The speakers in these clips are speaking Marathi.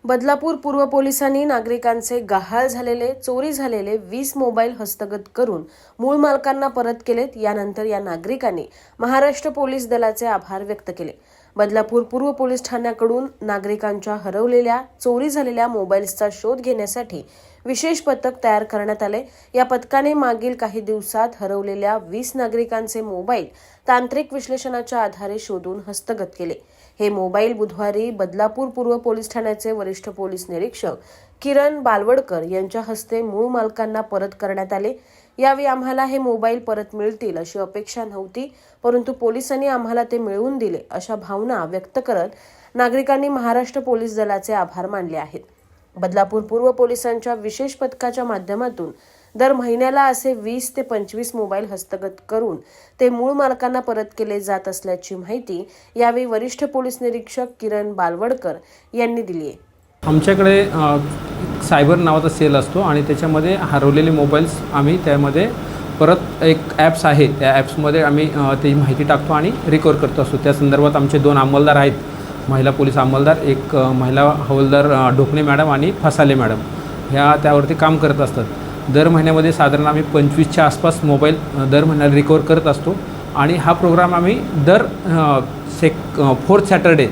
बदलापूर पूर्व पोलिसांनी नागरिकांचे गहाळ झालेले चोरी झालेले 20 मोबाईल हस्तगत करून मूळ मालकांना परत केलेत। यानंतर या नागरिकांनी महाराष्ट्र पोलीस दलाचे आभार व्यक्त केले। बदलापूर पूर्व पोलीस ठाण्याकडून नागरिकांच्या हरवलेल्या चोरी झालेल्या मोबाईल्सचा शोध घेण्यासाठी विशेष पथक तयार करण्यात आले। या पथकाने मागील काही दिवसात हरवलेल्या 20 नागरिकांचे मोबाईल तांत्रिक विश्लेषणाच्या आधारे शोधून हस्तगत केले। हे मोबाईल बुधवारी बदलापूर पूर्व पोलीस ठाण्याचे वरिष्ठ पोलीस निरीक्षक किरण बालवडकर यांच्या हस्ते मूळ मालकांना परत करण्यात आले। यावेळी आम्हाला हे मोबाईल परत मिळतील अशी अपेक्षा नव्हती, परंतु पोलिसांनी आम्हाला ते मिळवून दिले अशा भावना व्यक्त करत नागरिकांनी महाराष्ट्र पोलीस दलाचे आभार मानले आहेत। बदलापूर पूर्व पोलिसांच्या विशेष पथकाच्या माध्यमातून दर महिन्याला असे 20 ते 25 मोबाईल हस्तगत करून ते मूळ मालकांना परत केले जात असल्याची माहिती यावेळी वरिष्ठ पोलीस निरीक्षक किरण बालवडकर यांनी दिली आहे। आमच्याकडे सायबर नावाचा सेल असतो आणि त्याच्यामध्ये हरवलेले मोबाईल्स आम्ही त्यामध्ये परत एक ॲप्स आहे, त्या ॲप्समध्ये आम्ही ती माहिती टाकतो आणि रिकवर करत असतो। त्या संदर्भात आमचे 2 अंमलदार आहेत, महिला पोलीस अंमलदार, एक महिला हवालदार ढोकणे मॅडम आणि फसाले मॅडम, ह्या त्यावरती काम करत असतात। दर महिन्यामध्ये साधारण आम्ही 25च्या आसपास मोबाईल दर महिन्याला रिकवर करत असतो आणि हा प्रोग्राम आम्ही दर 4th सॅटर्डे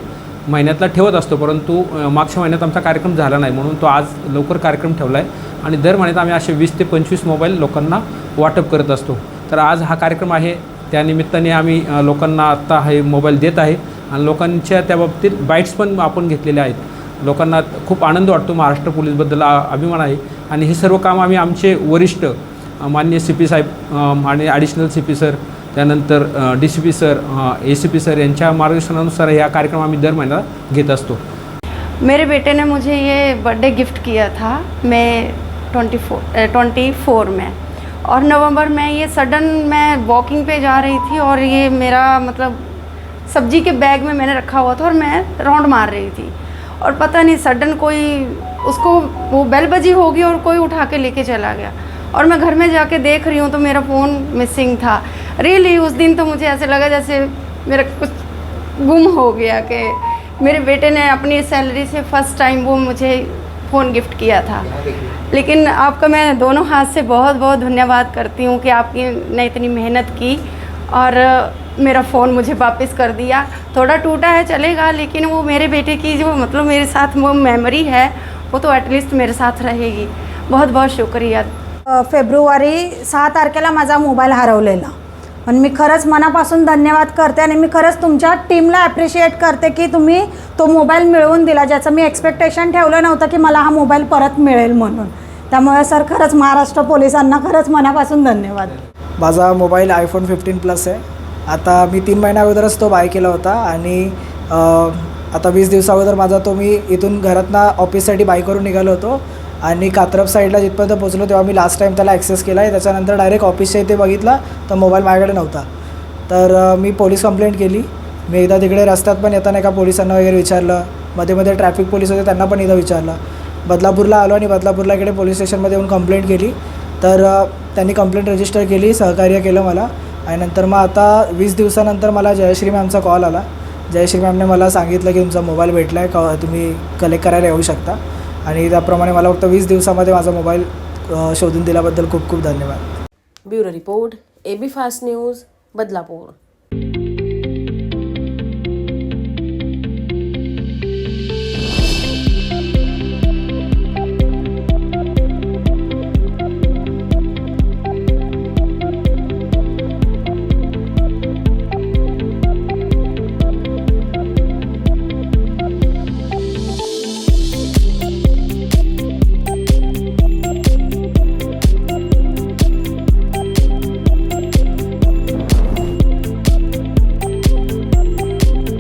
महिन्यातला ठेवत असतो, परंतु मागच्या महिन्यात आमचा कार्यक्रम झाला नाही, म्हणून तो आज लवकर कार्यक्रम ठेवला आहे आणि दर महिन्यात आम्ही असे 20 ते 25 मोबाईल लोकांना वाटप करत असतो। तर आज हा कार्यक्रम आहे, त्यानिमित्ताने आम्ही लोकांना आत्ता हे मोबाईल देत आहे आणि लोकांच्या त्याबाबतीत बाईट्स पण आपण घेतलेले आहेत। लोकांना खूप आनंद वाटतो, महाराष्ट्र पोलीसबद्दल अभिमान आहे आणि हे सर्व काम आम्ही आमचे वरिष्ठ माननीय CP साहेब आणि ॲडिशनल CP सर, त्यानंतर DCP सर, ACP सर यांच्या मार्गदर्शनानुसार यह कार्यक्रम आम्ही दर महीना घेत असतो। मेरे बेटे ने मुझे ये बर्थडे गिफ्ट किया था मैं 24 में, और नवंबर में ये सडन मैं वॉकिंग पे जा रही थी और ये मेरा मतलब सब्जी के बैग में मैंने रखा हुआ था और मैं राउंड मार रही थी और पता नहीं सडन कोई उसको वो बेल बजी होगी और कोई उठा के लेके चला गया और मैं घर में जाके देख रही हूँ तो मेरा फ़ोन मिसिंग था। रियली उस दिन तो मुझे ऐसे लगा जैसे मेरा कुछ गुम हो गया कि मेरे बेटे ने अपनी सैलरी से फर्स्ट टाइम वो मुझे फ़ोन गिफ्ट किया था। लेकिन आपका मैं दोनों हाथ से बहुत बहुत धन्यवाद करती हूँ कि आपकी ने इतनी मेहनत की और मेरा फ़ोन मुझे वापस कर दिया। थोड़ा टूटा है चलेगा, लेकिन वो मेरे बेटे की जो मतलब मेरे साथ वो मेमोरी है वो तो एटलीस्ट मेरे साथ रहेगी। बहुत बहुत शुक्रिया। फेब्रुवारी 6 तारखेला माझा मोबाईल हरवलेला, पण मी खरंच मनापासून धन्यवाद करते आणि मी खरंच तुमच्या टीमला ॲप्रिशिएट करते की तुम्ही तो मोबाईल मिळवून दिला, ज्याचं मी एक्सपेक्टेशन ठेवलं नव्हतं की मला हा मोबाईल परत मिळेल म्हणून। त्यामुळे सर खरंच महाराष्ट्र पोलिसांना खरंच मनापासून धन्यवाद। माझा मोबाईल iPhone 15 प्लस आहे। आता मी 3 महिन्या अगोदरच तो बाय केला होता आणि आता 20 दिवसाअगोदर माझा तो मी इथून घरातनं ऑफिससाठी बाय करून निघालो होतो आणि कात्रप साईडला जिथपर्यंत पोहोचलो तेव्हा मी लास्ट टाईम त्याला ॲक्सेस केला आहे। त्याच्यानंतर डायरेक्ट ऑफिसच्या इथे बघितला तर मोबाईल माझ्याकडे नव्हता, तर मी पोलीस कंप्लेंट केली। मी एकदा तिकडे रस्त्यात पण येताना एका पोलिसांना वगैरे विचारलं, मध्ये ट्रॅफिक पोलीस होते त्यांना पण एकदा विचारलं। बदलापूरला आलो आणि बदलापूरला इकडे पोलीस स्टेशनमध्ये येऊन कंप्लेंट केली, तर त्यांनी कंप्लेंट रजिस्टर केली, सहकार्य केलं मला। आणि नंतर मग आता 20 दिवसानंतर मला जयश्री मॅमचा कॉल आला। जयश्री मॅमने मला सांगितलं की तुमचा मोबाईल भेटला आहे, तुम्ही कलेक्ट करायला येऊ शकता, आणि त्याप्रमाणे मला फक्त 20 दिवसामध्ये माझा मोबाईल शोधून दिल्याबद्दल खूप खूप धन्यवाद। Bureau report, AB fast news, Badlapur.